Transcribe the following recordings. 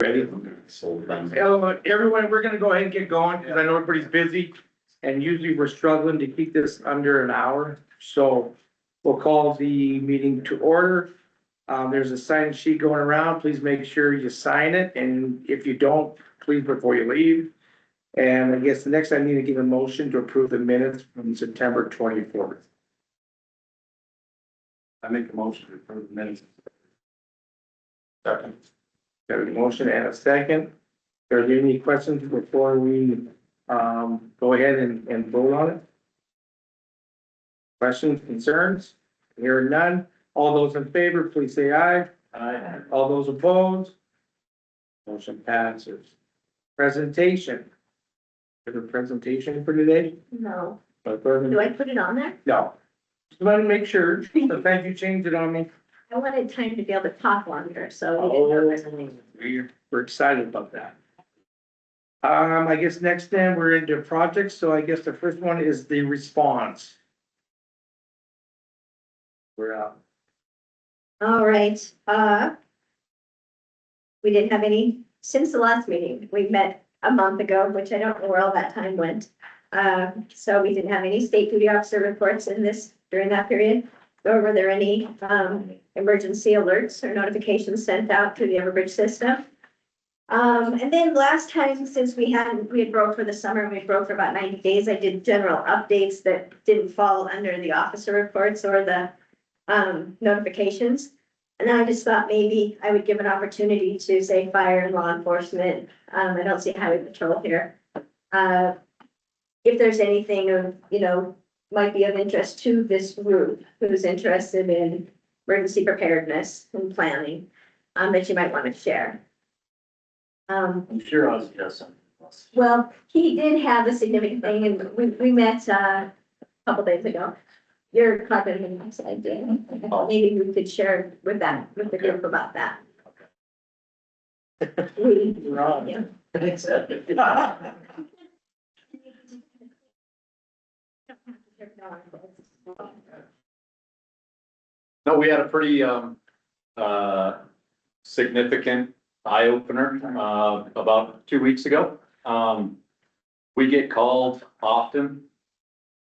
Ready? Everyone, we're gonna go ahead and get going, because I know everybody's busy, and usually we're struggling to keep this under an hour, so we'll call the meeting to order. There's a sign sheet going around, please make sure you sign it, and if you don't, please before you leave. And I guess the next I need to give a motion to approve the minutes from September 24th. I make a motion to approve the minutes. Second. Got a motion and a second. Are there any questions before we go ahead and vote on it? Questions, concerns? Hearing none. All those in favor, please say aye. Aye. All those opposed? Motion passes. Presentation. Have a presentation for today? No. No. Do I put it on there? Just wanted to make sure. So thank you, changed it on me. I wanted time to be able to talk longer, so. we didn't know there's anything. We're excited about that. I guess next then we're into projects, so I guess the first one is the response. We're out. All right, we didn't have any, since the last meeting, we met a month ago, which I don't know where all that time went. So we didn't have any state duty officer reports in this, during that period. Nor were there any, emergency alerts or notifications sent out to the Everbridge system. And then last time, since we had broke for the summer, we broke for about 90 days, I did general updates that didn't fall under the officer reports or the notifications. And then I just thought maybe I would give an opportunity to say fire and law enforcement. I don't see highway patrol here. If there's anything of, might be of interest to this group who's interested in emergency preparedness and planning, that you might want to share. I'm sure Ozzy has something else. Well, he did have a significant thing, and we met a couple days ago. Your carpet and side did. Maybe we could share with the group about that. Ron. Yeah. Thanks. No, we had a pretty, significant eye opener, about 2 weeks ago. We get called often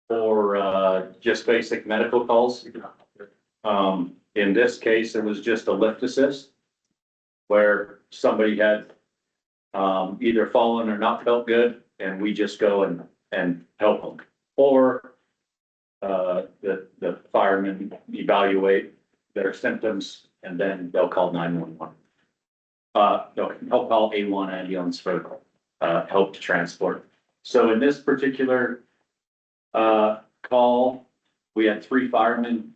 for, just basic medical calls. In this case, it was just a lift assist where somebody had, either fallen or not felt good, and we just go and help them. Or, the firemen evaluate their symptoms and then they'll call 911. They'll call A1 ambulance for, help to transport. So in this particular, call, we had 3 firemen,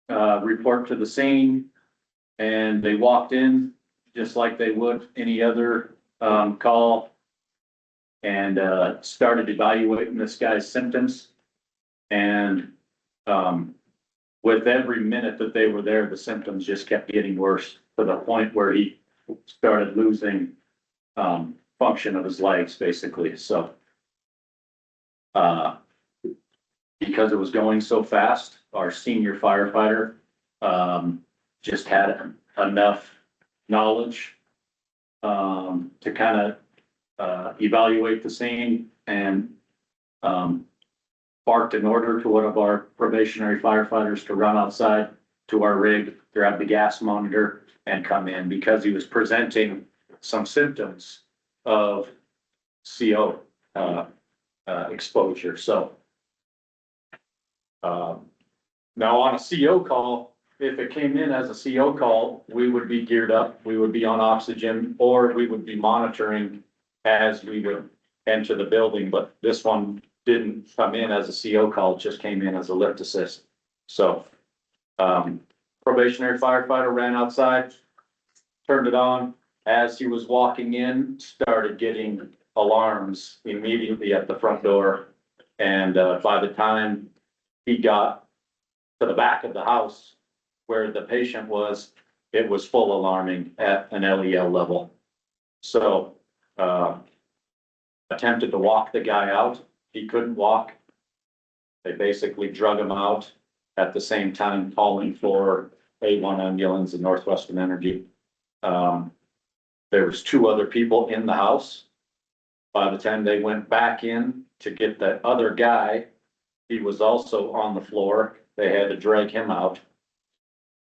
report to the scene, and they walked in just like they would any other, call, and, started evaluating this guy's symptoms. And, with every minute that they were there, the symptoms just kept getting worse to the point where he started losing, function of his legs, basically. So, because it was going so fast, our senior firefighter, just had enough knowledge, to kind of, evaluate the scene and, barked an order to one of our probationary firefighters to run outside to our rig, grab the gas monitor and come in, because he was presenting some symptoms of CO, exposure. So, now on a CO call, if it came in as a CO call, we would be geared up, we would be on oxygen, or we would be monitoring as we would enter the building. But this one didn't come in as a CO call, just came in as a lift assist. So, probationary firefighter ran outside, turned it on. As he was walking in, started getting alarms immediately at the front door. And, by the time he got to the back of the house where the patient was, it was full alarming at an LEL level. So, attempted to walk the guy out. He couldn't walk. They basically drug him out at the same time calling for A1 ambulance and Northwestern Energy. There was two other people in the house. By the time they went back in to get that other guy, he was also on the floor. They had to drag him out.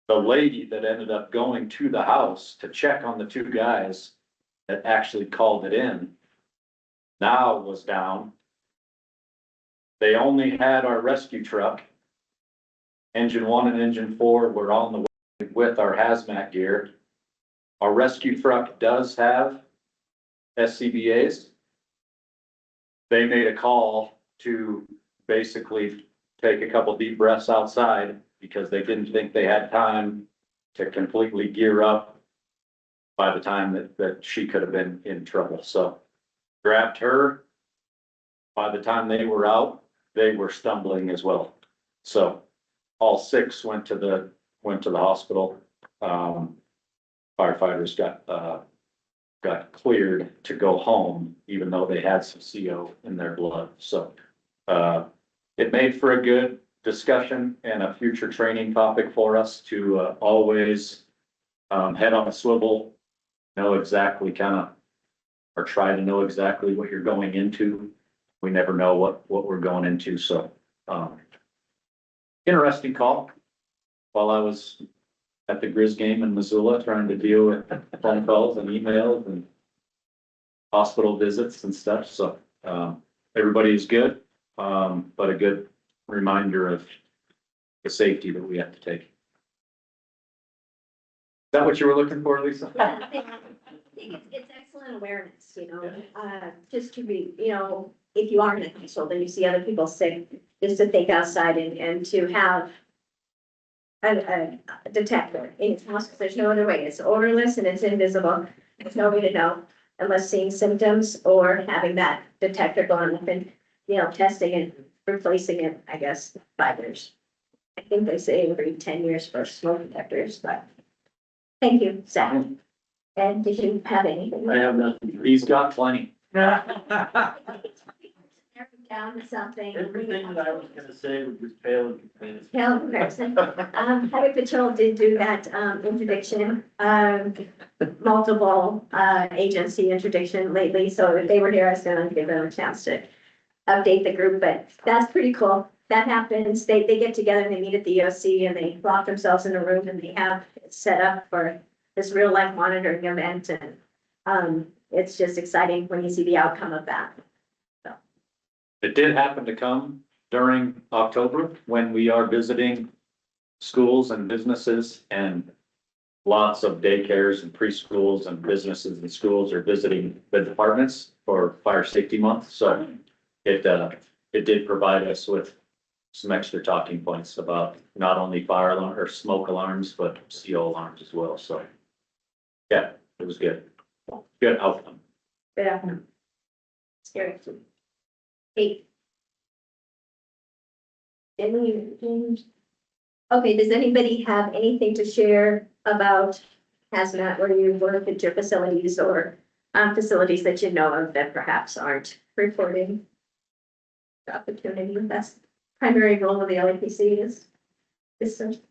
The lady that ended up going to the house to check on the two guys that actually called it in now was down. They only had our rescue truck. Engine 1 and engine 4 were on the way with our hazmat gear. Our rescue truck does have SCBA's. They made a call to basically take a couple deep breaths outside because they didn't think they had time to completely gear up by the time that she could have been in trouble. So grabbed her. By the time they were out, they were stumbling as well. So all six went to the hospital. Firefighters got cleared to go home, even though they had some CO in their blood. So, it made for a good discussion and a future training topic for us to, always, head on a swivel, know exactly or try to know exactly what you're going into. We never know what we're going into. So, interesting call while I was at the Grizz game in Missoula, trying to deal with phone calls and emails and hospital visits and stuff. So, everybody is good, but a good reminder of the safety that we have to take. Is that what you were looking for, Lisa? I think it's excellent awareness, just to be, if you are in a household and you see other people sick, just to think outside and to have a detector in your house, because there's no other way. It's odorless and it's invisible. There's no way to know unless seeing symptoms or having that detector going up and, testing and replacing it, I guess, 5 years. I think they say every 10 years for smoke detectors, but thank you, Zach. And did you have anything? I have nothing. He's got plenty. Down to something. Everything that I was gonna say would just fail in comparison. Pale in comparison. Highway Patrol did do that, interdiction, multiple, agency interdiction lately, so if they were here, I was gonna give them a chance to update the group, but that's pretty cool. That happens, they get together and they meet at the EOC and they lock themselves in a room and they have it set up for this real life monitoring event, and, it's just exciting when you see the outcome of that. It did happen to come during October when we are visiting schools and businesses, and lots of daycares and preschools and businesses and schools are visiting the departments for Fire Safety Month. So it did provide us with some extra talking points about not only fire alarm or smoke alarms, but CO alarms as well. So yeah, it was good. Good outcome. Yeah. Scary. Hey. Okay, does anybody have anything to share about hazmat where you work at your facilities or facilities that you know of that perhaps aren't reporting the opportunity? That's the primary role of the LEPC is.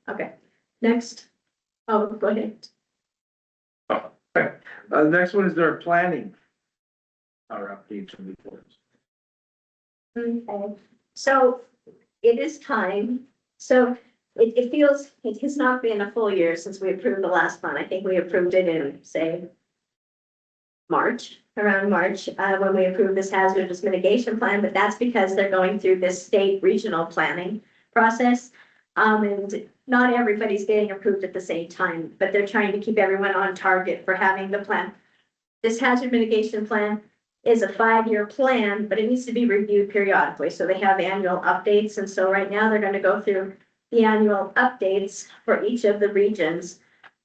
Okay, next. Oh, go ahead. The next one is their planning. Our updates and reports. Okay, so it is time. So it feels, it has not been a full year since we approved the last one. I think we approved it in, say, March, around March, when we approved this hazardous mitigation plan, but that's because they're going through this state regional planning process. And not everybody's getting approved at the same time, but they're trying to keep everyone on target for having the plan. This hazard mitigation plan is a 5-year plan, but it needs to be reviewed periodically. So they have annual updates. And so right now they're going to go through the annual updates for each of the regions.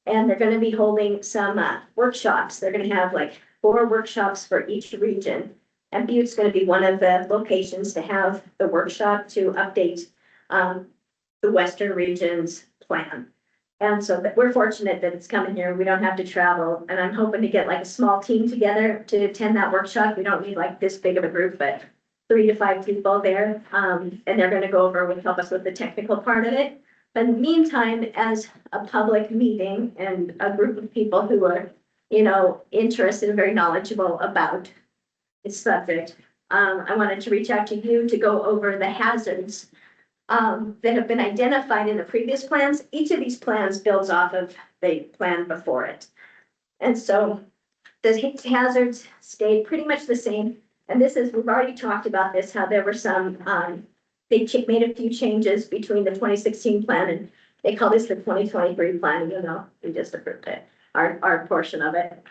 And they're going to be holding some workshops. They're going to have like 4 workshops for each region. And Butte's going to be one of the locations to have the workshop to update the Western region's plan. And so we're fortunate that it's coming here. We don't have to travel. And I'm hoping to get like a small team together to attend that workshop. We don't need like this big of a group, but 3 to 5 people there. And they're going to go over and help us with the technical part of it. But in the meantime, as a public meeting and a group of people who are interested and very knowledgeable about this subject. I wanted to reach out to you to go over the hazards that have been identified in the previous plans. Each of these plans builds off of the plan before it. And so the hazards stayed pretty much the same. And this is, we've already talked about this, how there were some, they made a few changes between the 2016 plan and they call this the 2023 plan, we just approved it, our portion of it.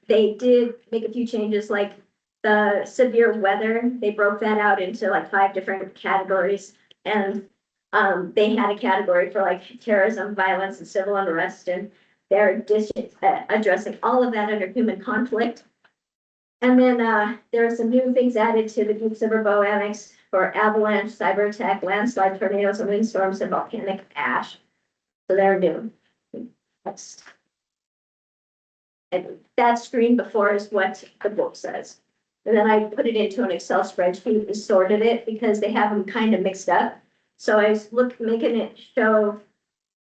They did make a few changes, like the severe weather, they broke that out into like 5 different categories. And they had a category for like terrorism, violence, and civil unrest, and they're addressing all of that under human conflict. And then there are some new things added to the Butte-Silver Bow Annex for avalanche, cyber attack, landslide, tornadoes, and windstorms, and volcanic ash. So they're new. That's, and that screen before is what the book says. And then I put it into an Excel spreadsheet and sorted it because they have them kind of mixed up. So I was making it show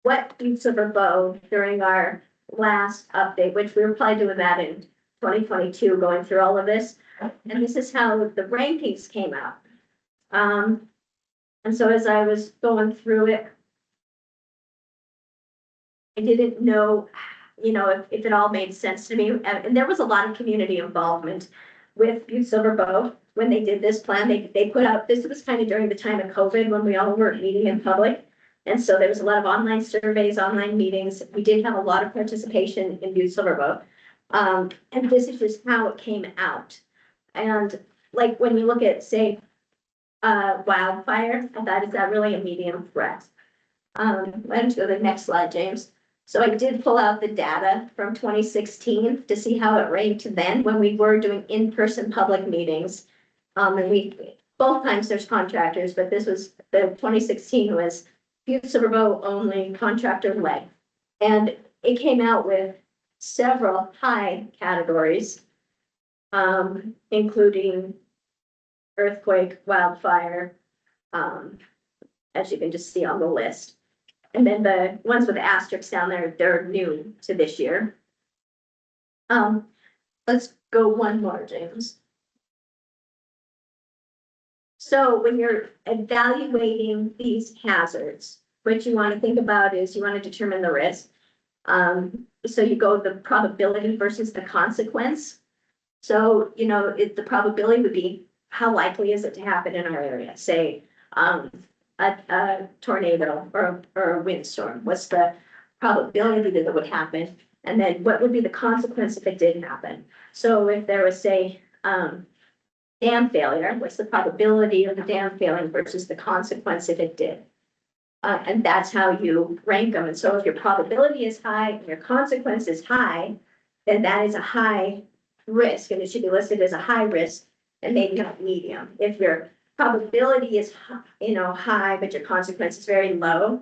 what Butte-Silver Bow during our last update, which we were probably doing that in 2022, going through all of this. And this is how the rankings came out. And so as I was going through it, I didn't know, if it all made sense to me. And there was a lot of community involvement with Butte-Silver Bow. When they did this plan, they put out, this was kind of during the time of COVID when we all were meeting in public. And so there was a lot of online surveys, online meetings. We did have a lot of participation in Butte-Silver Bow. And this is just how it came out. And like when you look at, say, wildfire, I thought, is that really a medium threat? Why don't you go to the next slide, James? So I did pull out the data from 2016 to see how it ranked then when we were doing in-person public meetings. And both times there's contractors, but this was, the 2016 was Butte-Silver Bow only, contractor led. And it came out with several high categories, including earthquake, wildfire, as you can just see on the list. And then the ones with the asterisks down there, they're new to this year. Let's go one more, James. So when you're evaluating these hazards, what you want to think about is you want to determine the risk. So you go the probability versus the consequence. So, the probability would be how likely is it to happen in our area? Say, a tornado or a windstorm. What's the probability that it would happen? And then what would be the consequence if it did happen? So if there was, say, dam failure, what's the probability of the dam failing versus the consequence if it did? And that's how you rank them. And so if your probability is high and your consequence is high, then that is a high risk, and it should be listed as a high risk and maybe not medium. If your probability is, high, but your consequence is very low,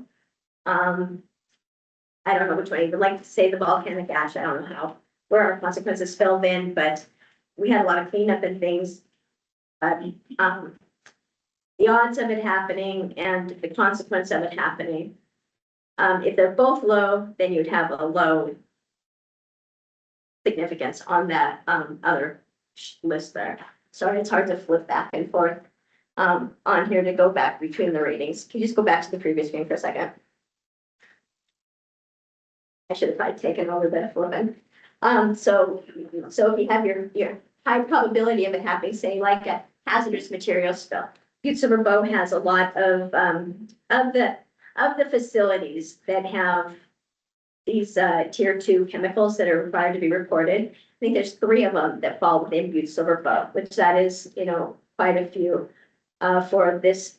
I don't know which way you would like to say the volcanic ash. I don't know where our consequences filled in, but we had a lot of cleanup and things. The odds of it happening and the consequence of it happening, if they're both low, then you'd have a low significance on that other list there. Sorry, it's hard to flip back and forth on here to go back between the ratings. Can you just go back to the previous screen for a second? I should have probably taken over the flipping. So if you have your high probability of it happening, say like a hazardous material spill. Butte-Silver Bow has a lot of the facilities that have these tier 2 chemicals that are required to be reported. I think there's 3 of them that fall within Butte-Silver Bow, which that is, quite a few for this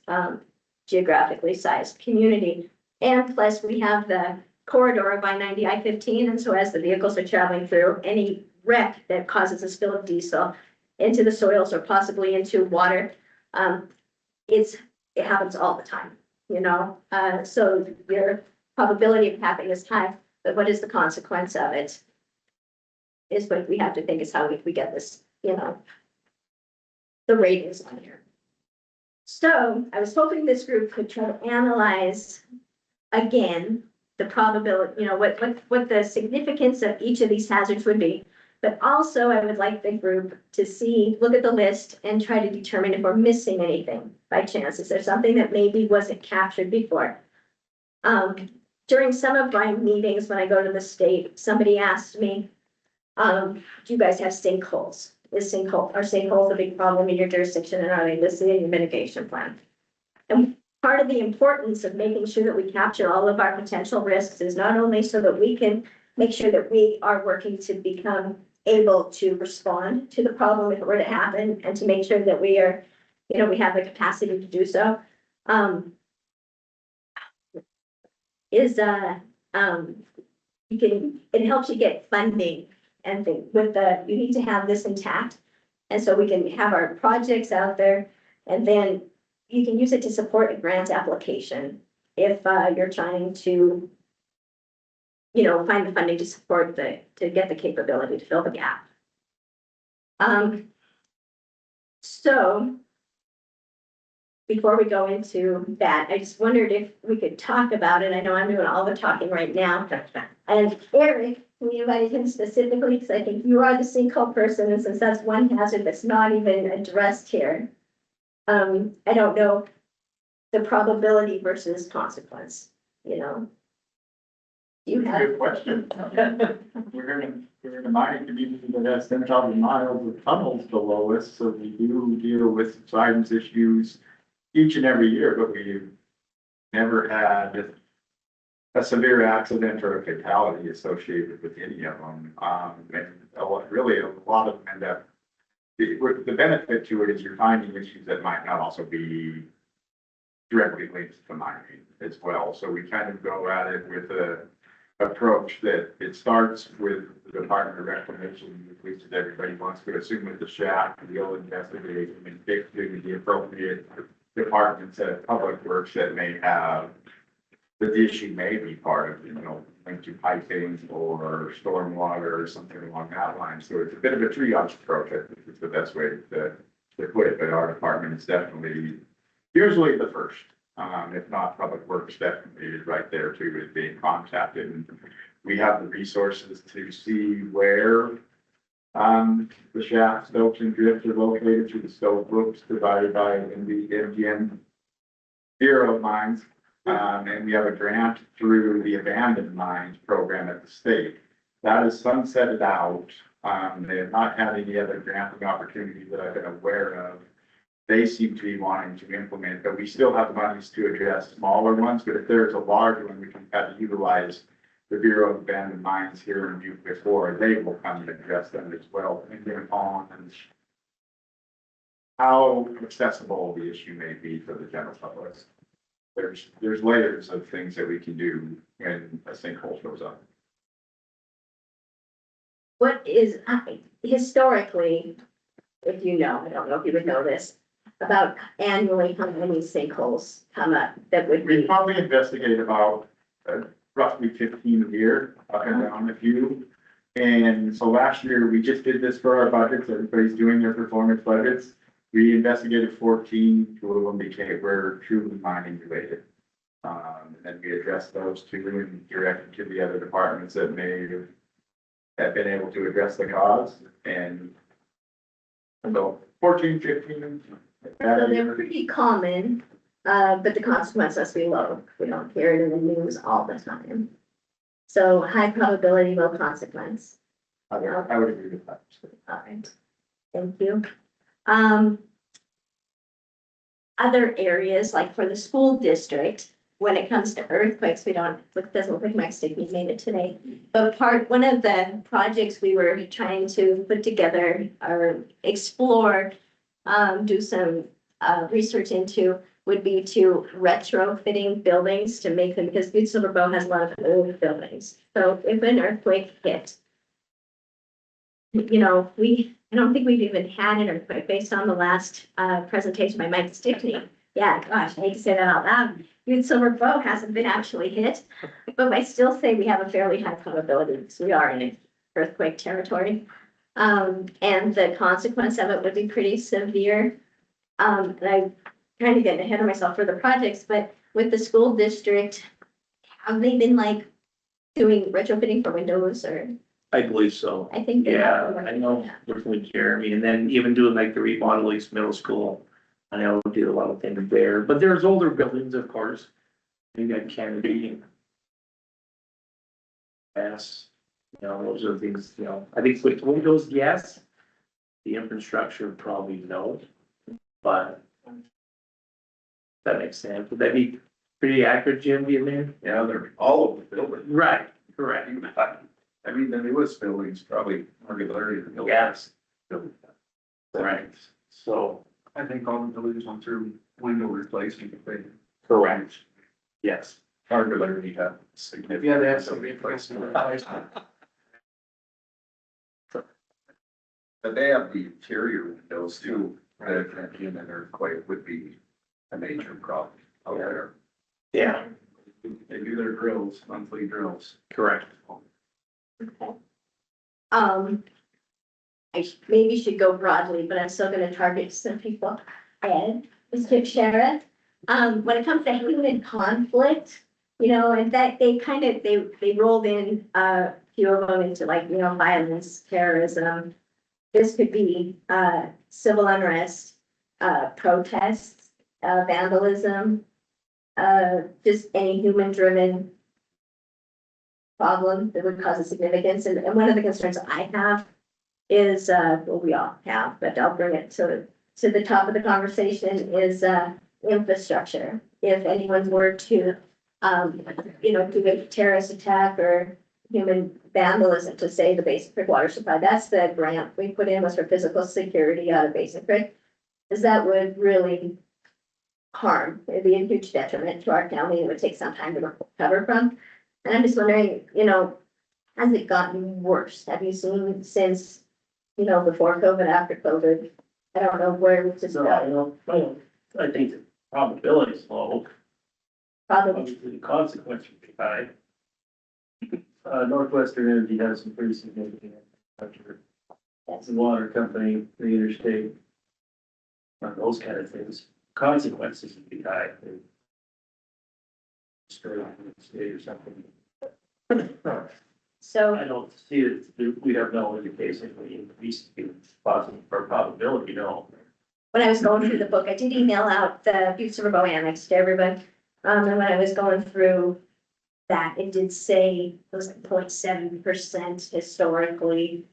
geographically sized community. And plus we have the corridor of I-90, I-15. And so as the vehicles are traveling through, any wreck that causes a spill of diesel into the soils or possibly into water, it happens all the time, so your probability of happening is high, but what is the consequence of it is what we have to think is how we get this, the ratings on here. So I was hoping this group could try to analyze again the probability, what the significance of each of these hazards would be. But also I would like the group to look at the list and try to determine if we're missing anything by chance. Is there something that maybe wasn't captured before? During some of my meetings, when I go to the state, somebody asked me, do you guys have sinkholes? Are sinkholes a big problem in your jurisdiction, and are they listed in your mitigation plan? And part of the importance of making sure that we capture all of our potential risks is not only so that we can make sure that we are working to become able to respond to the problem if it were to happen, and to make sure that we are, we have the capacity to do so. It helps you get funding and things you need to have this intact. And so we can have our projects out there, and then you can use it to support a grant application if you're trying to, find the funding to support to get the capability to fill the gap. So before we go into that, I just wondered if we could talk about it. I know I'm doing all the talking right now. And Eric, we invited him specifically because I think you are the sinkhole person, and since that's one hazard that's not even addressed here, I don't know the probability versus consequence, Do you have? Good question. We're in a mining community that has 10,000 miles of tunnels below us, so we do deal with subsidence issues each and every year, but we've never had a severe accident or a fatality associated with any of them. And really a lot of them end up, the benefit to it is you're finding issues that might not also be directly linked to mining as well. So we kind of go at it with a approach that it starts with the Department of Reclamation, which is everybody wants to assume with the shaft, we'll investigate and pick the appropriate departments at Public Works that may have, that the issue may be part of, linked to piping or stormwater or something along that line. So it's a bit of a triage approach, I think is the best way to put it, but our department is definitely usually the first. If not, Public Works definitely is right there too, is being contacted. And we have the resources to see where the shaft, stopes, and drifts are located through the stope books provided by the MGM Bureau of Mines. And we have a grant through the Abandoned Mines program at the state. That is sunsetted out. They have not had any other granting opportunities that I've been aware of. They seem to be wanting to implement, but we still have monies to address smaller ones. But if there's a large one, we can kind of utilize the Bureau of Abandoned Mines here in Butte before they will come and address them as well, depending on how accessible the issue may be for the general public. There's layers of things that we can do when a sinkhole shows up. What is, historically, if you know, I don't know if you would know this, about annually how many sinkholes come up that would We be? probably investigate about roughly 15 a year, up and down a few. And so last year, we just did this for our budgets. Everybody's doing their performance budgets. We investigated 14, 2 of them were truly mining related. And then we addressed those 2 and directed to the other departments that may have been able to address the cause. And so 14, 15. So they're pretty common, but the consequence must be low. We don't hear it in the news all the time. So high probability, low consequence. I would agree with that. All right, thank you. Other areas, like for the school district, when it comes to earthquakes, it doesn't look like my sticky made it today. But one of the projects we were trying to put together or explore, do some research into would be to retrofitting buildings to make them, because Butte-Silver Bow has a lot of old buildings. So if an earthquake hit, I don't think we've even had an earthquake based on the last presentation by Mike Stickney. Yeah, gosh, I hate to say that out loud. Butte-Silver Bow hasn't been actually hit, but I still say we have a fairly high probability because we are in an earthquake territory. And the consequence of it would be pretty severe. And I'm kind of getting ahead of myself for the projects, but with the school district have they been like doing retrofitting for windows or, I believe so. I think. they Yeah, have. I know, working with Jeremy, and then even doing like the remodel of East Middle School. I know we did a lot of things there, but there's older buildings, of course. You got Kennedy. Yes, you know, those are the things, you know, I think with windows, yes. The infrastructure, probably no, but. That makes sense. Would that be pretty accurate, Jim, being there? Yeah, they're all over the building. Right, correct. I mean, the newest building's probably regularly. Yes. Right, so, I think all the buildings went through window replacement. correct. Yes. Regularly have significant. Yeah, they have some replacement. But they have the interior windows too, that in an earthquake would be a major problem out there. Yeah, They do their drills, monthly drills. correct. Okay. I maybe should go broadly, but I'm still gonna target some people. Ed, Mr. Sheriff, when it comes to human conflict, you know, and that they kind of, they rolled in a few of them into like, you know, violence, terrorism. This could be, civil unrest, protests, vandalism, just any human-driven problem that would cause a significance. And one of the concerns I have is, well, we all have, but I'll bring it to the top of the conversation is, infrastructure. If anyone were to, you know, do a terrorist attack or human vandalism, to say the basic water supply, that's the grant we put in was for physical security out of basic creek. Because that would really harm, it'd be a huge detriment to our county, it would take some time to recover from. And I'm just wondering, you know, has it gotten worse? Have you seen since, you know, before COVID, after COVID? I don't know where it's just, I think the probability is low, probably, obviously the consequence would be high. Northwestern Energy has some pretty significant infrastructure. It's a water company, the interstate. Those kind of things, consequences would be high. Straight on the state or something. so, I don't see it, we have no indication of the increase in possible or probability, no. when I was going through the book, I did email out the Butte-Silver Bow Annex to everybody. And when I was going through that, it did say it was like 0.7% historically,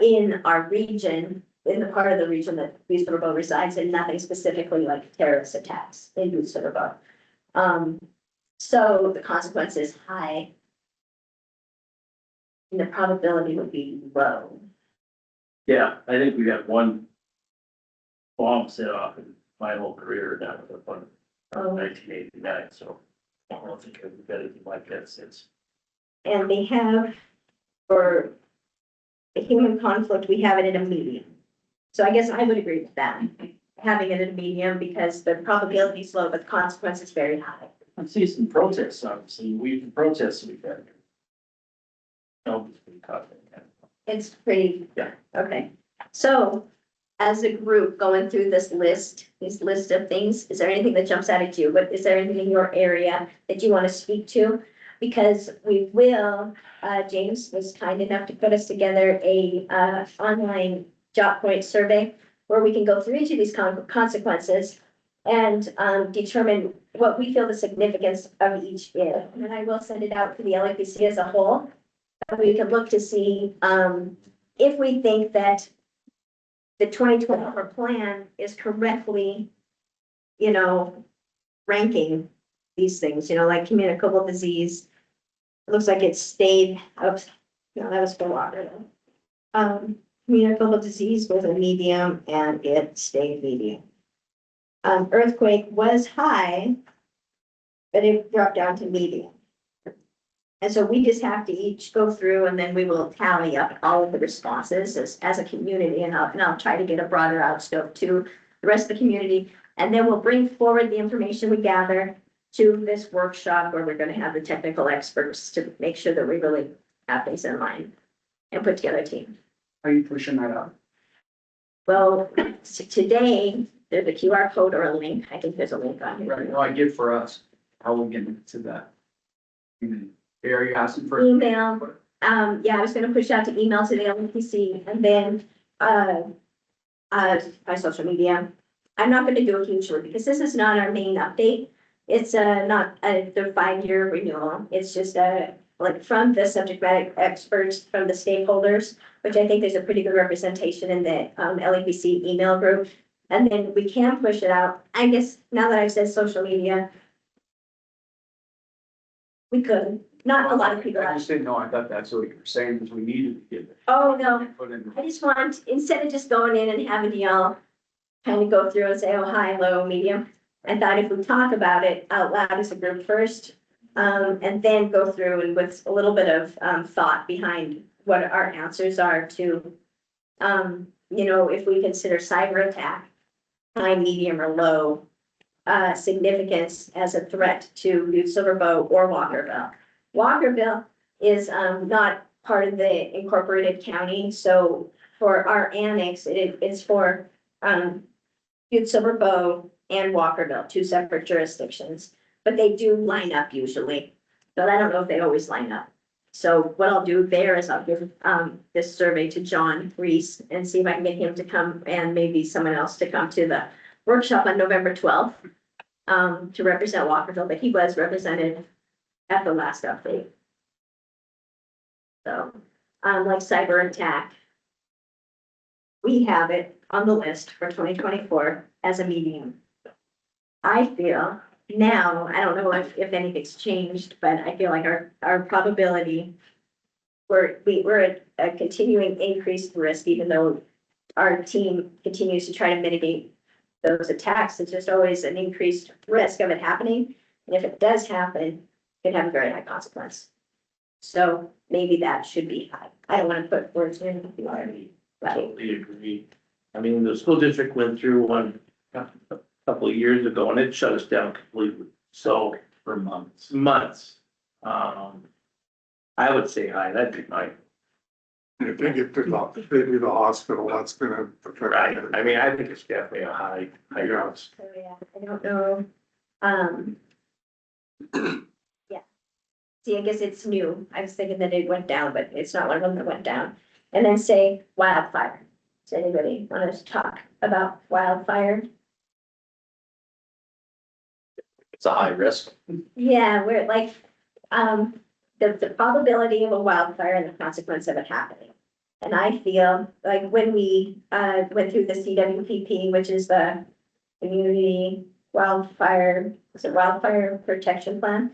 in our region, in the part of the region that Butte-Silver Bow resides in, nothing specifically like terrorist attacks in Butte-Silver Bow. So the consequence is high. And the probability would be low. Yeah, I think we got one bomb set off in my whole career down at the fund, Oh. 1989, so I don't think I've got anything like that since. And they have, for a human conflict, we have it at a medium. So I guess I would agree with that, having it at a medium, because the probability is low, but the consequence is very high. I see some protests, obviously, the protests we've had. Nobody's been caught in that. It's pretty. Yeah. Okay, so as a group going through this list of things, is there anything that jumps out at you? What, is there anything in your area that you want to speak to? Because we will, James was kind enough to put us together a, online job point survey where we can go through each of these consequences and, determine what we feel the significance of each is. And I will send it out to the LEPC as a whole. We can look to see, if we think that the 2024 plan is correctly, you know, ranking these things, you know, like communicable disease. It looks like it stayed up, no, that was for water. Communicable disease was a medium and it stayed medium. Earthquake was high, but it dropped down to medium. And so we just have to each go through and then we will tally up all of the responses as a community, and I'll try to get a broader outscope to the rest of the community. And then we'll bring forward the information we gather to this workshop where we're gonna have the technical experts to make sure that we really have things in mind and put together a team. Are you pushing that out? Well, today, there's a QR code or a link. I think there's a link on here. Right, no, I get for us, how we get to that. Are you asking for? email. Yeah, I was gonna push out to email to the LPC and then, by social media. I'm not gonna do a huge one because this is not our main update. It's not the 5-year renewal. It's just like from the subject matter experts, from the stakeholders, which I think there's a pretty good representation in the LEPC email group. And then we can push it out. I guess now that I've said social media, we could. Not a lot of people. I just didn't know, I thought that's what you were saying, is we needed to get it. Oh, no. Put in. I just want, instead of just going in and having y'all kind of go through and say, oh, high, low, medium, I thought if we talk about it out loud as a group first, and then go through and with a little bit of thought behind what our answers are to, if we consider cyber attack, high, medium, or low significance as a threat to Butte-Silver Bow or Walkerville. Walkerville is not part of the incorporated county, so for our annex, it's for Butte-Silver Bow and Walkerville, 2 separate jurisdictions, but they do line up usually, but I don't know if they always line up. So what I'll do there is I'll give this survey to John Reese and see if I can get him to come and maybe someone else to come to the workshop on November 12th to represent Walkerville, but he was represented at the last update. So, like cyber attack, we have it on the list for 2024 as a medium. I feel now, I don't know if anything's changed, but I feel like our probability, we're at a continuing increased risk, even though our team continues to try to mitigate those attacks. It's just always an increased risk of it happening. And if it does happen, it can have a very high consequence. So maybe that should be high. I don't want to put words in the already. Totally agree. I mean, the school district went through one a couple of years ago and it shut us down completely. So For months. months. I would say high, that'd be my, If they get to the hospital, that's gonna affect. right. I mean, I think it's definitely a high grounds. So yeah, I don't know. Yeah. See, I guess it's new. I was thinking that it went down, but it's not one of them that went down. And then say wildfire. Does anybody want to talk about wildfire? It's a high risk. Yeah, we're like, the probability of a wildfire and the consequence of it happening. And I feel like when we, went through the CWPP, which is the Community Wildfire, is it Wildfire Protection Plan?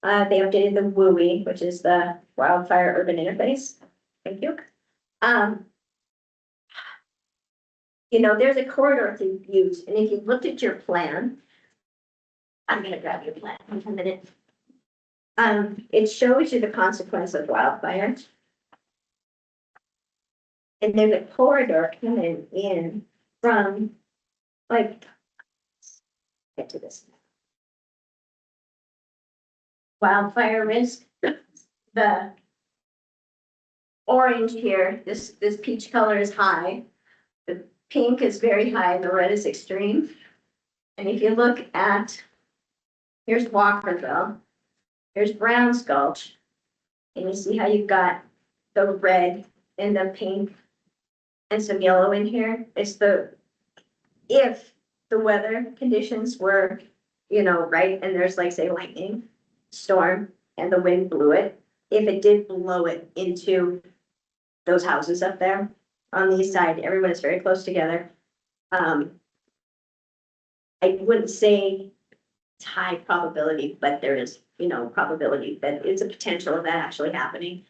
They updated the WUI, which is the Wildfire Urban Interface. Thank you. There's a corridor to use, and if you looked at your plan, I'm gonna grab your plan in a minute. It shows you the consequence of wildfire. And there's a corridor coming in from, like, get to this. Wildfire risk, the orange here, this peach color is high. The pink is very high, and the red is extreme. And if you look at, here's Walkerville, here's Brown's Gulch, and you see how you've got the red and the pink and some yellow in here. It's if the weather conditions were, right, and there's like, say, lightning, storm, and the wind blew it, if it did blow it into those houses up there on the east side, everyone is very close together. I wouldn't say it's high probability, but there is, probability that it's a potential of that actually happening.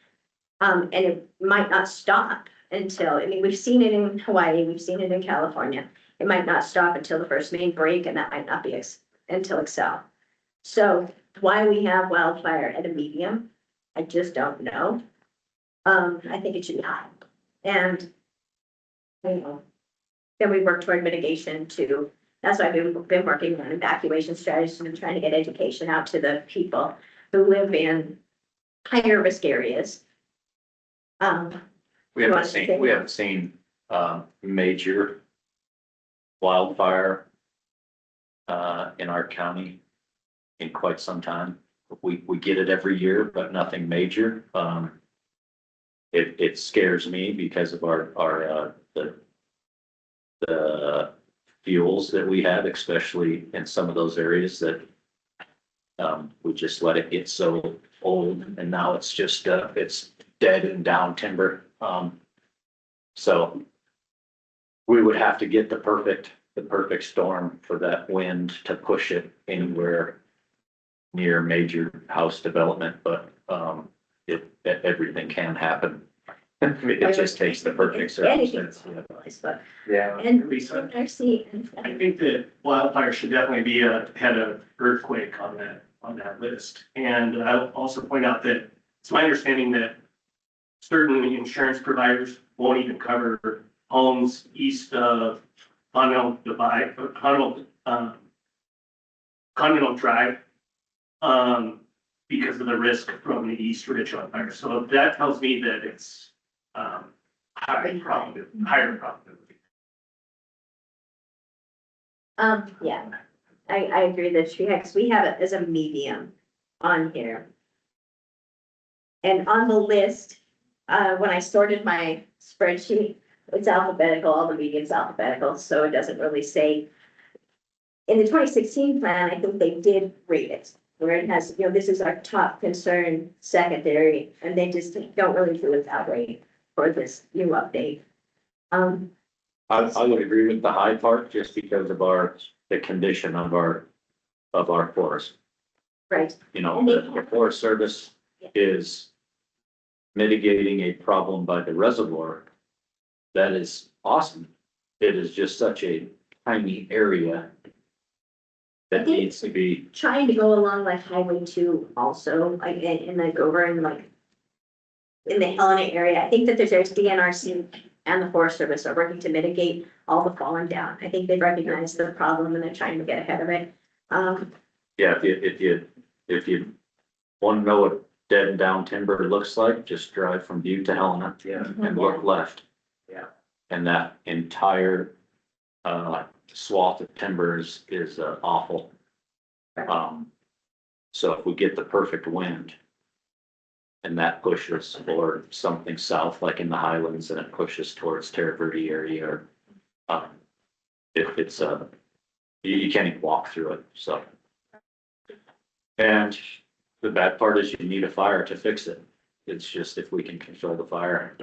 And it might not stop until, we've seen it in Hawaii, we've seen it in California. It might not stop until the first main break, and that might not be until Excel. So why we have wildfire at a medium, I just don't know. I think it should be high. And, then we work toward mitigation too. That's why we've been working on evacuation strategies and trying to get education out to the people who live in higher risk areas. We haven't seen major wildfire in our county in quite some time. we get it every year, but nothing major. It scares me because of the fuels that we have, especially in some of those areas that we just let it get so old, and now it's just, it's dead and down timber. So we would have to get the perfect storm for that wind to push it anywhere near major house development, but everything can happen. It just takes the perfect circumstance. But, Yeah. and Lisa, NRC, I think that wildfire should definitely be had an earthquake on that list. And I'll also point out that it's my understanding that certain insurance providers won't even cover homes east of Continental Divide, Continental Drive, because of the risk from the East Ridge on fire. So that tells me that it's higher probability. yeah, I agree that we have it as a medium on here. And on the list, when I sorted my spreadsheet, it's alphabetical, all the mediums alphabetical, so it doesn't really say. In the 2016 plan, I think they did rate it, where it has, this is our top concern, secondary, and they just don't really do it that way for this new update. I would agree with the high part just because of the condition of our forest. Right, The Forest Service is mitigating a problem by the reservoir. That is awesome. It is just such a tiny area that needs to be. trying to go along like Highway 2 also, like, and like over in like in the Helena area. I think that there's DNRC and the Forest Service are working to mitigate all the falling down. I think they've recognized the problem and they're trying to get ahead of it. Yeah, if you want to know what dead and down timber looks like, just drive from Butte to Helena and look left. Yeah. And that entire swath of timbers is awful. So if we get the perfect wind and that pushes or something south, like in the Highlands, and it pushes towards Terra Verde area, or if it's you can't even walk through it. So, and the bad part is you need a fire to fix it. It's just if we can control the fire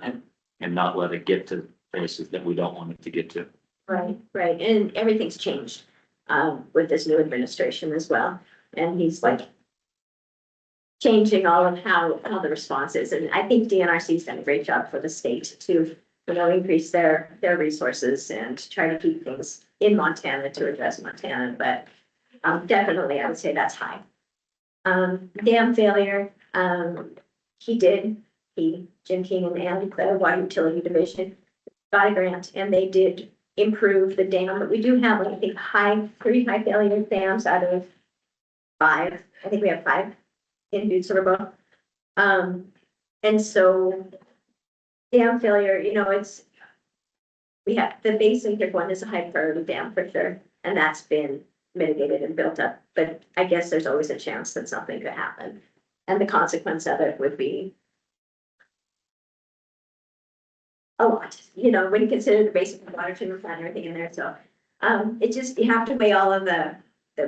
and not let it get to places that we don't want it to get to. Right, and everything's changed with this new administration as well. And he's like changing all of how the response is. And I think DNRC's done a great job for the state to, increase their resources and try to keep things in Montana to address Montana. But definitely, I would say that's high. Dam failure, Jim Keenan and the Water Utility Division got a grant, and they did improve the dam, but we do have, I think, three high failure dams out of 5. I think we have 5 in Butte-Silver Bow. And so dam failure, we have the Basin Creek one is a high priority dam for sure, and that's been mitigated and built up. But I guess there's always a chance that something could happen, and the consequence of it would be a lot, when you consider the basic water treatment plant and everything in there. So you have to weigh all of the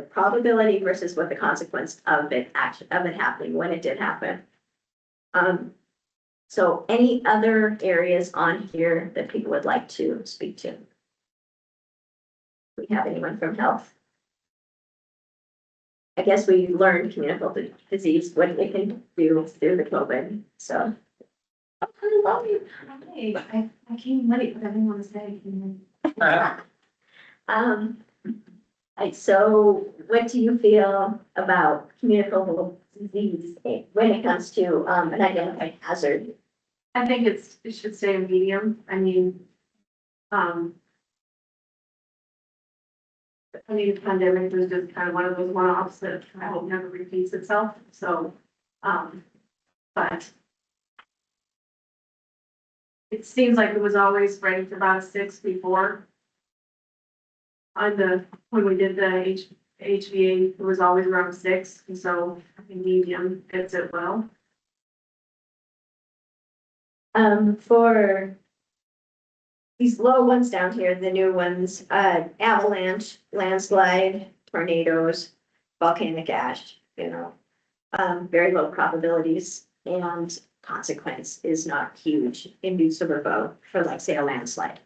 probability versus what the consequence of it happening when it did happen. So any other areas on here that people would like to speak to? We have anyone from health? I guess we learned communicable disease, what they can do through the COVID, so. Oh, I love you. Hey, I came late, but I didn't want to say. So what do you feel about communicable disease when it comes to an identified hazard? I think it should stay a medium. I mean, the pandemic was just kind of one of those one-offs that I hope never repeats itself. So, but it seems like it was always ranked about 6 before. When we did the HVA was always around 6, and so I think medium fits it well. For these low ones down here, the new ones, avalanche, landslide, tornadoes, volcanic ash, very low probabilities, and consequence is not huge in Butte-Silver Bow for, like, say, a landslide.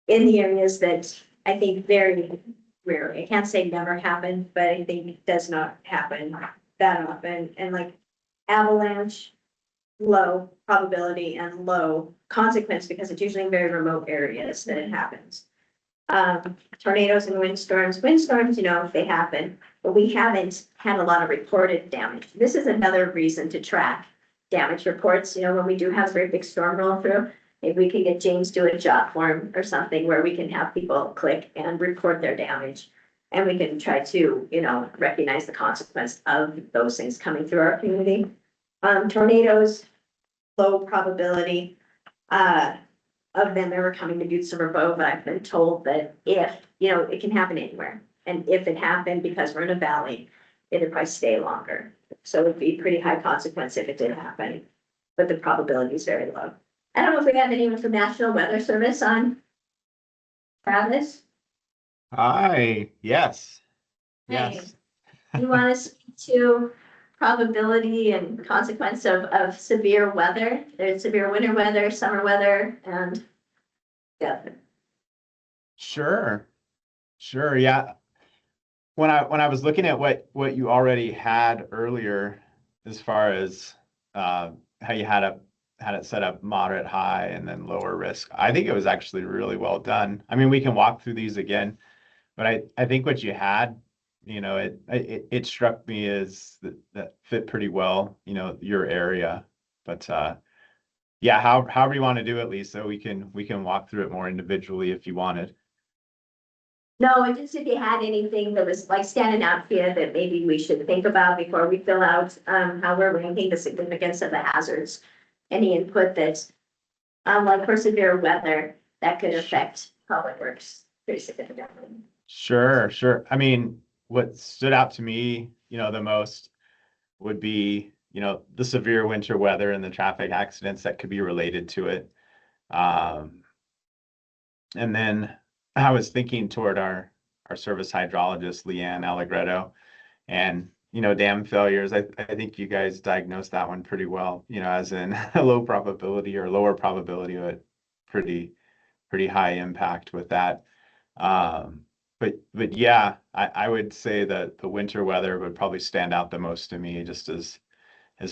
In the areas that I think very rarely, I can't say never happen, but I think it does not happen that often, and like avalanche, low probability and low consequence, because it's usually in very remote areas that it happens. Tornadoes and windstorms, they happen, but we haven't had a lot of reported damage. This is another reason to track damage reports, when we do have a very big storm roll through. Maybe we can get James do a jot form or something where we can have people click and report their damage. And we can try to, recognize the consequence of those things coming through our community. Tornadoes, low probability of them ever coming to Butte-Silver Bow, but I've been told that if, it can happen anywhere. And if it happened, because we're in a valley, it'd probably stay longer. So it'd be pretty high consequence if it did happen, but the probability is very low. I don't know if we have anyone from National Weather Service on. Travis? Hi, yes. Hey. Yes. You want to speak to probability and consequence of severe weather? There's severe winter weather, summer weather, and yeah. Sure. Sure. Yeah. When I was looking at what you already had earlier, as far as how you had it set up moderate, high, and then lower risk, I think it was actually really well done. I mean, we can walk through these again, but I think what you had, it struck me as that fit pretty well, your area. But yeah, however you want to do it, Lisa, we can walk through it more individually if you wanted. No, and just if you had anything that was like standing out here that maybe we should think about before we fill out how we're ranking the significance of the hazards. Any input that, like for severe weather, that could affect public works pretty significantly. Sure. I mean, what stood out to me, the most would be, the severe winter weather and the traffic accidents that could be related to it. And then I was thinking toward our service hydrologist, Leanne Allegretto, and, dam failures. I think you guys diagnosed that one pretty well, as in a low probability or lower probability, but pretty high impact with that. But yeah, I would say that the winter weather would probably stand out the most to me, just as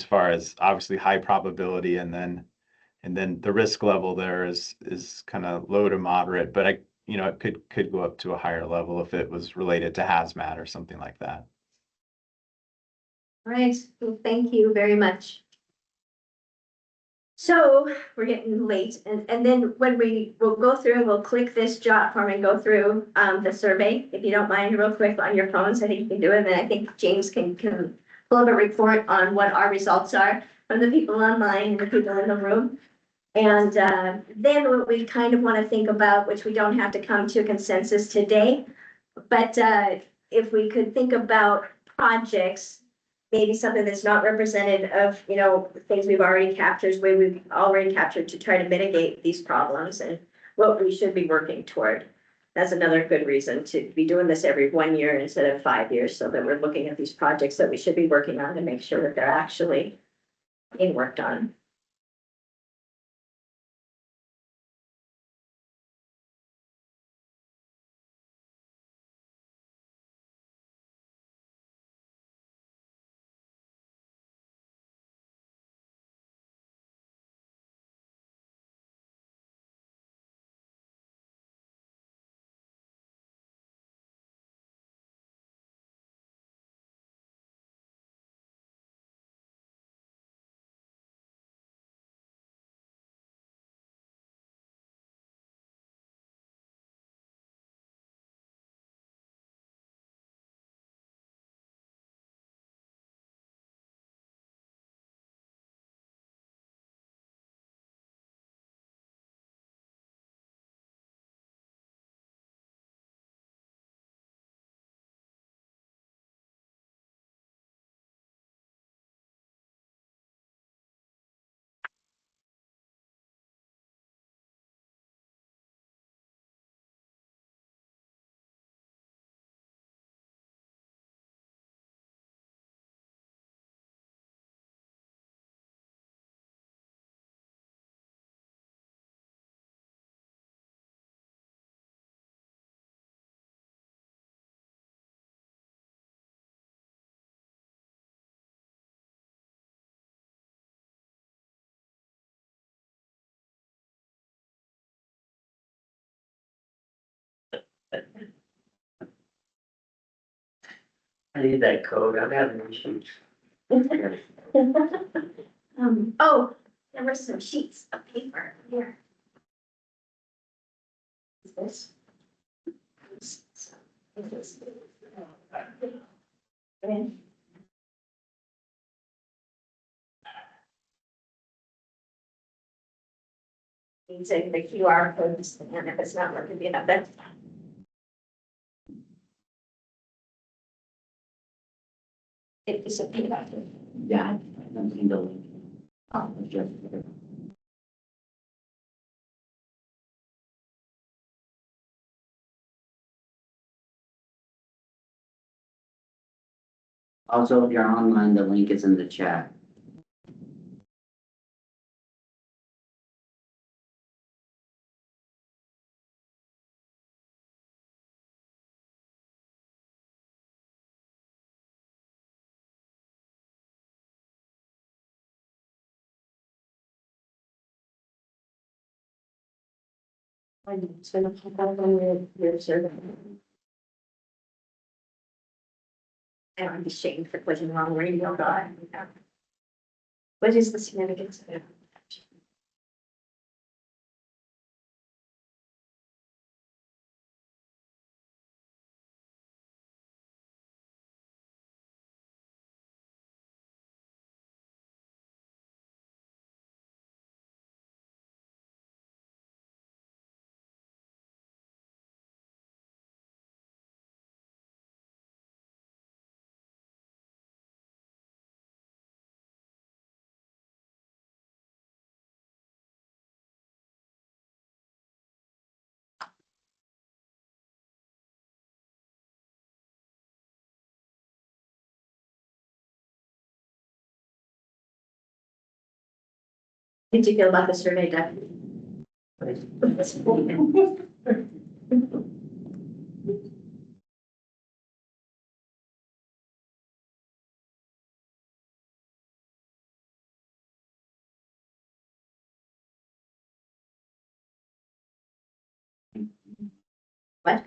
far as obviously high probability, and then the risk level there is kind of low to moderate, but it could go up to a higher level if it was related to hazmat or something like that. All right, well, thank you very much. So we're getting late, and then when we'll go through, we'll click this jot form and go through the survey. If you don't mind, real quick on your phones, I think you can do it. And I think James can pull up a report on what our results are from the people online and the people in the room. And then what we kind of want to think about, which we don't have to come to a consensus today, but if we could think about projects, maybe something that's not representative of, things we've already captured, to try to mitigate these problems and what we should be working toward. That's another good reason to be doing this every 1 year instead of 5 years, so that we're looking at these projects that we should be working on to make sure that they're actually being worked on. I need that code, I'm having issues. Oh, there were some sheets of paper here. Is this? And using the QR codes, and if it's not working, that's fine. It disappeared after. Yeah, I'm in the link. Just. Also, if you're online, the link is in the chat. It's gonna pop up on your server. I'm ashamed for clicking the wrong radio guy. What is the significance of it? Did you feel about the survey done? What?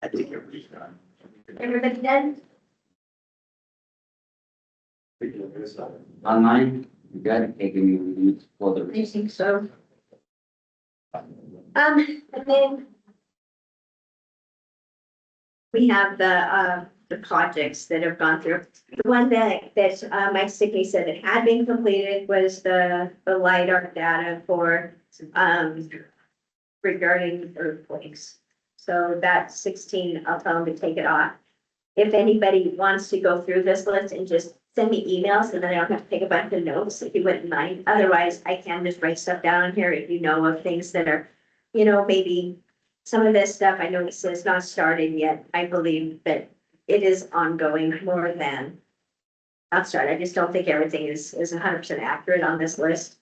I think everybody's done. Everybody done? Online, you got it, taking you for the. I think so. And then we have the projects that have gone through. The one that Mike Stickney said that had been completed was the LiDAR data for, regarding earthquakes. So that's 16, I'll tell them to take it off. If anybody wants to go through this list and just send me emails, and then I don't have to take a bunch of notes, if you wouldn't mind. Otherwise, I can just write stuff down on here if you know of things that are, maybe some of this stuff, I know this is not started yet. I believe that it is ongoing more than not started. I just don't think everything is 100% accurate on this list.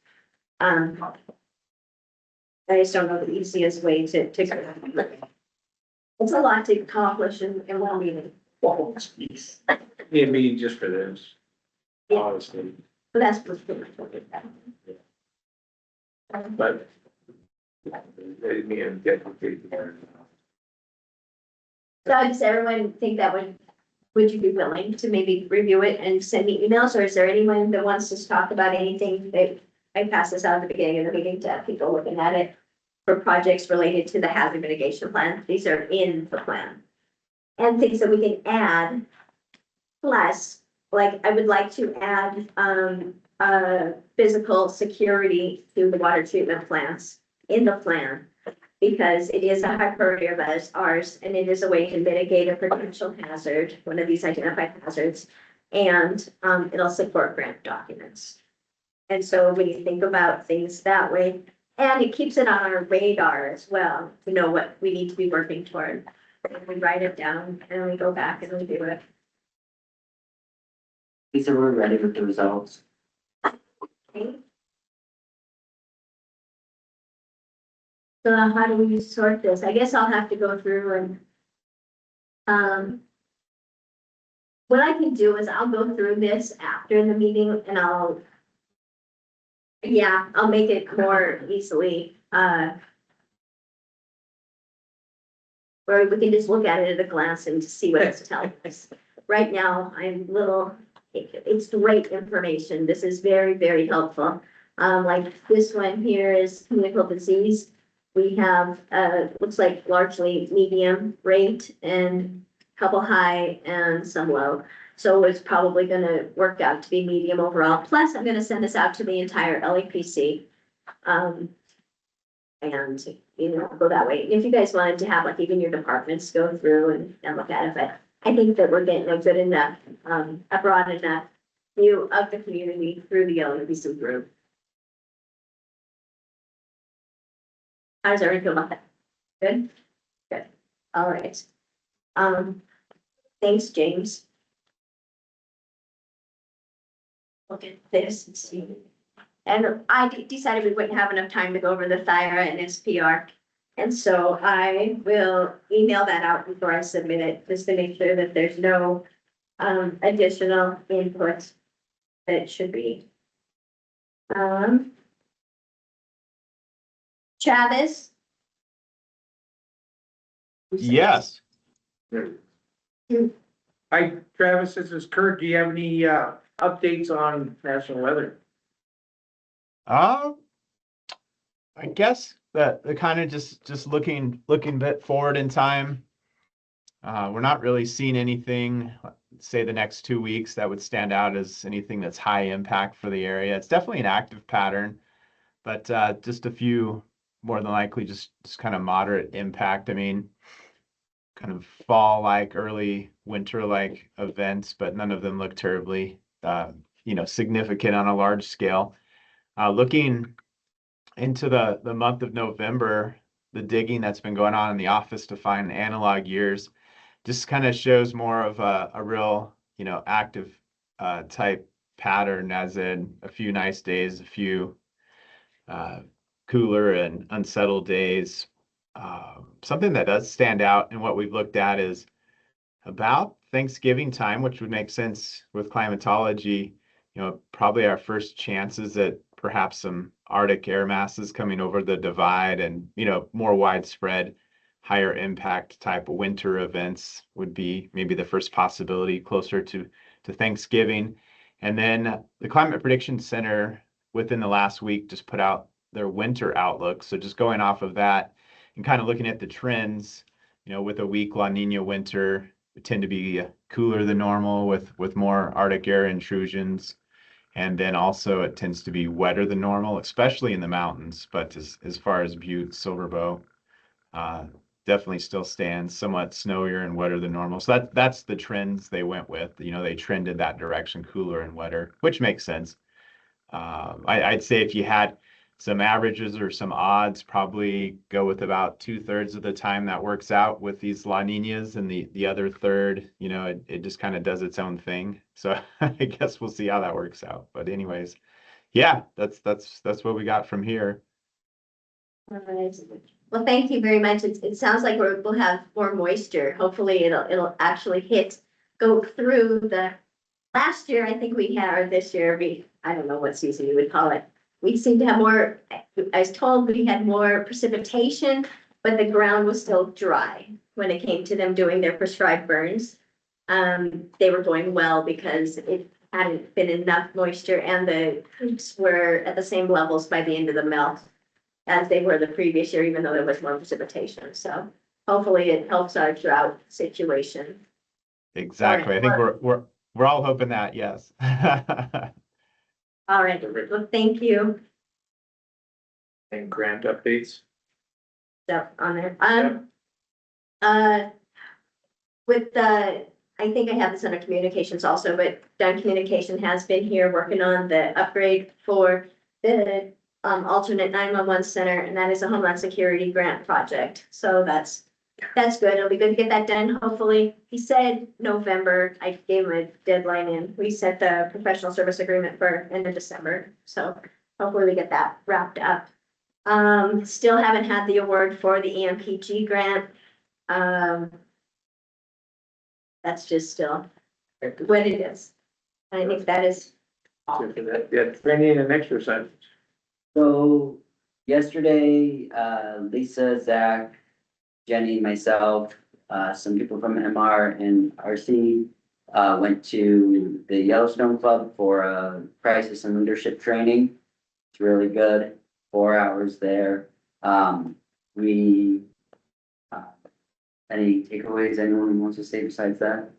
I just don't know the easiest way to go. It's a lot to accomplish in one meeting. Yeah, meeting just for this. Yeah. Honestly, But that's pretty much what it is. but. They may have dedicated. So does everyone think that would you be willing to maybe review it and send me emails, or is there anyone that wants to talk about anything that I pass this out at the beginning of the meeting to have people looking at it for projects related to the hazard mitigation plan? These are in the plan. and things that we can add. Plus, like, I would like to add, physical security to the water treatment plants in the plan. Because it is a high priority of ours, and it is a way to mitigate a potential hazard, one of these identified hazards. And, it'll support grant documents. And so when you think about things that way, and it keeps it on our radar as well, to know what we need to be working toward. And we write it down and we go back and we do it. Lisa, we're ready with the results. Okay. So how do we sort this? I guess I'll have to go through and, what I can do is I'll go through this after the meeting and I'll make it more easily, where we can just look at it at a glance and see what it's telling us. Right now, it's great information. This is very, very helpful. Like this one here is communicable disease. We have, looks like largely medium rate and couple high and some low. So it's probably gonna work out to be medium overall. Plus, I'm gonna send this out to the entire LEPC. And, go that way. If you guys wanted to have like even your departments go through and look at it, but I think that we're getting a good enough, a broad enough view of the community through the LEPC group. How does everyone feel about that? Good? Good. All right. Thanks, James. Look at this and see. And I decided we wouldn't have enough time to go over the Thyra and SPR. And so I will email that out before I submit it, just to make sure that there's no additional input that it should be. Travis? Yes. Hi, Travis, this is Kurt. Do you have any updates on national weather? I guess that the kind of just looking a bit forward in time. We're not really seeing anything, say the next 2 weeks, that would stand out as anything that's high impact for the area. It's definitely an active pattern, but just a few more than likely just kind of moderate impact. I mean, kind of fall-like, early winter-like events, but none of them look terribly, significant on a large scale. Looking into the month of November, the digging that's been going on in the office to find analog years just kind of shows more of a real, active type pattern, as in a few nice days, a few cooler and unsettled days. Something that does stand out in what we've looked at is about Thanksgiving time, which would make sense with climatology, probably our first chances at perhaps some Arctic air masses coming over the divide and, more widespread, higher impact type of winter events would be maybe the first possibility closer to Thanksgiving. And then the Climate Prediction Center within the last week just put out their winter outlook. So just going off of that and kind of looking at the trends, with a weak La Nina winter, we tend to be cooler than normal with more Arctic air intrusions. And then also it tends to be wetter than normal, especially in the mountains. But as far as Butte-Silver Bow, definitely still stands somewhat snowier and wetter than normal. So that's the trends they went with. They trended that direction, cooler and wetter, which makes sense. I'd say if you had some averages or some odds, probably go with about 2/3 of the time that works out with these La Ninas, and the other third, it just kind of does its own thing. So I guess we'll see how that works out. But anyways, yeah, that's what we got from here. All right. Well, thank you very much. It sounds like we'll have more moisture. Hopefully it'll actually go through the, last year, I think we had, or this year, I don't know what season you would call it. We seem to have more, I was told we had more precipitation, but the ground was still dry when it came to them doing their prescribed burns. They were going well because it hadn't been enough moisture, and the hoops were at the same levels by the end of the melt as they were the previous year, even though there was more precipitation. So hopefully it helps our drought situation. Exactly. I think we're all hoping that, yes. All right, well, thank you. And grant updates. Stuff on there. With the, I think I have this under communications also, but Dunn Communication has been here working on the upgrade for the alternate 911 center, and that is a Homeland Security grant project. So that's good. It'll be good to get that done, hopefully. He said November. I gave him a deadline and we set the professional service agreement for end of December. So hopefully we get that wrapped up. Still haven't had the award for the EMPG grant. That's just still what it is. I think that is all. Yeah, training and exercise. So yesterday, Lisa, Zach, Jenny, myself, some people from MR and RC went to the Yellowstone Club for a crisis and leadership training. It's really good. 4 hours there. Any takeaways anyone wants to say besides that?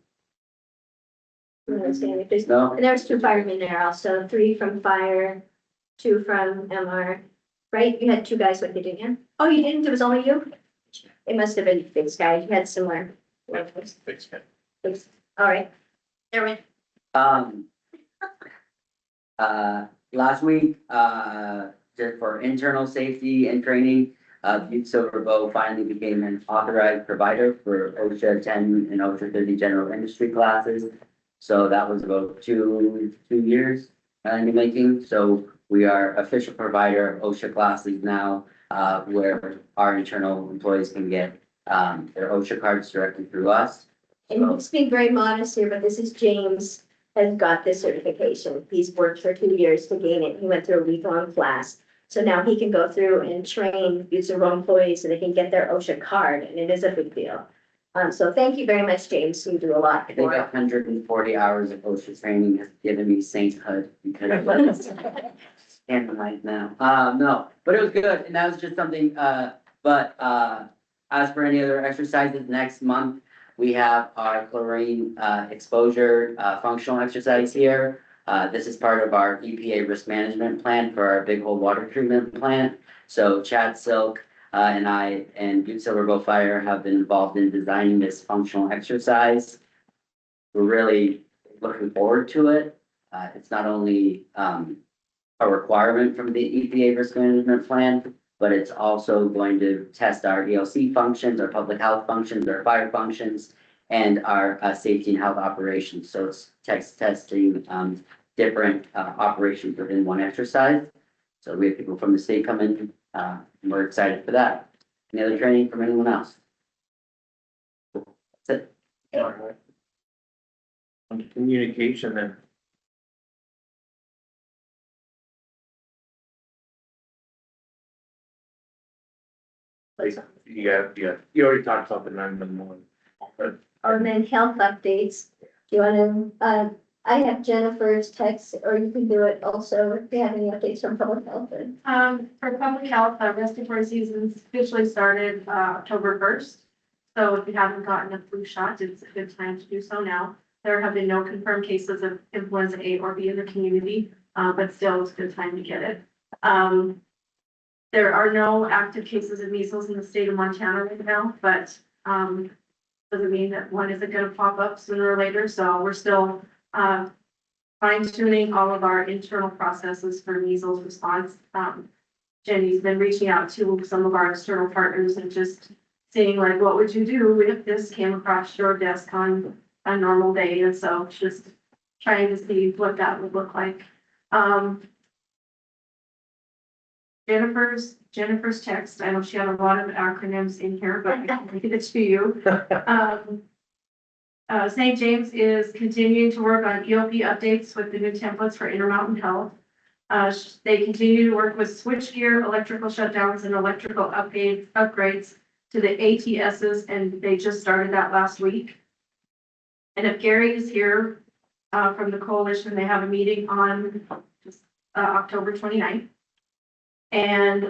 No? And there was 2 firemen there also, 3 from fire, 2 from MR. Right? You had 2 guys with you, didn't you? Oh, you didn't? It was only you? It must have been big guys. You had similar. Thanks, man. All right. There we. Last week, just for internal safety and training, Butte-Silver Bow finally became an authorized provider for OSHA 10 and OSHA 30 general industry classes. So that was about two years in the making. So we are official provider of OSHA classes now, where our internal employees can get their OSHA cards directly through us. And he's being very modest here, but this is James has got this certification. He's worked for 2 years to gain it. He went through a week-long class. So now he can go through and train Butte-Silver Bow employees so they can get their OSHA card, and it is a big deal. So thank you very much, James. You do a lot I think for us. 140 hours of OSHA training has given me sainthood because and right now. No, but it was good, and that was just something. But as for any other exercises, next month we have our chlorine exposure functional exercise here. This is part of our EPA risk management plan for our big hole water treatment plant. So Chad Silk and I and Butte-Silver Bow Fire have been involved in designing this functional exercise. We're really looking forward to it. It's not only a requirement from the EPA risk management plan, but it's also going to test our ELC functions, our public health functions, our fire functions, and our safety and health operations. So it's testing different operations within one exercise. So we have people from the state come in, and we're excited for that. Any other training from anyone else? That's it. On communication then. You already talked about the 911. Oh, and then health updates. Do you want to, I have Jennifer's text, or you can do it also if you have any updates from public health. For public health, respiratory season's officially started, October 1st. So if you haven't gotten a flu shot, it's a good time to do so now. There have been no confirmed cases of influenza A or B in the community, but still it's a good time to get it. There are no active cases of measles in the state of Montana right now, but doesn't mean that one isn't going to pop up sooner or later. So we're still fine tuning all of our internal processes for measles response. Jenny's been reaching out to some of our external partners and just seeing like, what would you do if this came across your desk on a normal day? And so just trying to see what that would look like. Jennifer's text, I know she had a lot of acronyms in here, but I can read it to you. St. James is continuing to work on EOP updates with the new templates for Intermountain Health. They continue to work with switchgear, electrical shutdowns, and electrical upgrades to the ATSs, and they just started that last week. And if Gary is here from the coalition, they have a meeting on October 29th. And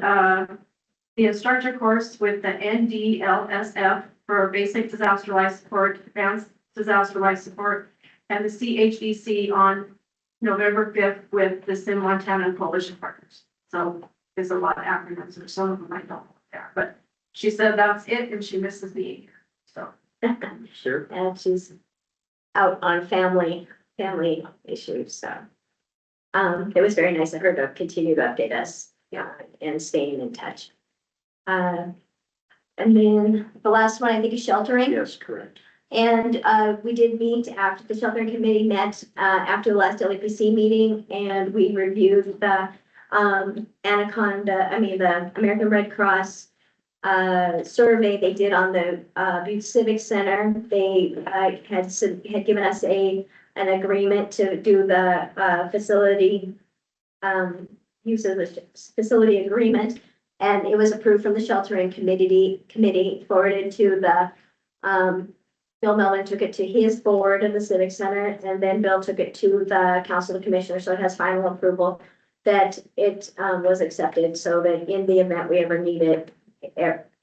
the instructor course with the NDLSF for basic disaster life support, advanced disaster life support, and the CHDC on November 5th with the Sim Montana Coalition Partners. So there's a lot of acronyms, or some of them I don't know what they are, but she said that's it and she misses being here, so. Sure. And she's out on family issues, so. It was very nice of her to continue to update us, and staying in touch. And then the last one, I think, is sheltering. Yes, correct. And, we did meet after the sheltering committee met, after the last LEPC meeting, and we reviewed the, the American Red Cross, survey they did on the, Butte Civic Center. They, had given us an agreement to do the, facility, use of the facility agreement. And it was approved from the sheltering committee, forwarded to the, Bill Melvin took it to his board of the Civic Center, and then Bill took it to the Council of Commissioners, so it has final approval that it, was accepted, so that in the event we ever need it,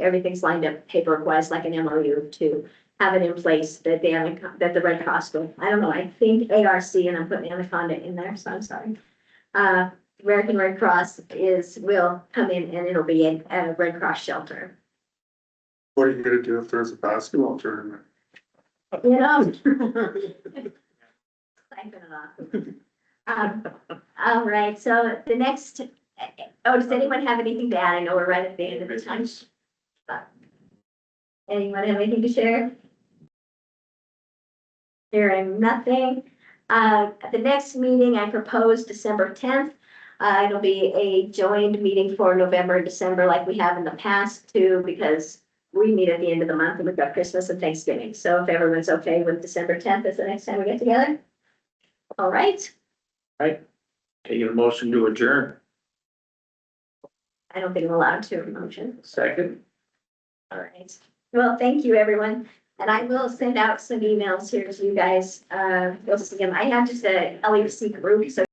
everything's lined up paperwork wise, like an MOU, to have it in place that that the Red Cross will, I don't know, I think ARC, and I'm putting Anaconda in there, so I'm sorry. American Red Cross will come in and it'll be a Red Cross shelter. What are you gonna do if there's a basketball tournament? You know? Siphon it off. All right, so the next, does anyone have anything to add? I know we're right at the end of the time. Anyone have anything to share? Hearing nothing. The next meeting I propose December 10th. It'll be a joined meeting for November and December like we have in the past too, because we meet at the end of the month and we've got Christmas and Thanksgiving. So if everyone's okay with December 10th is the next time we get together. All right. Taking a motion to adjourn. I don't think I'm allowed to motion. Second. All right. Well, thank you, everyone. And I will send out some emails here to you guys. You'll see them. I have just a LEPC group, so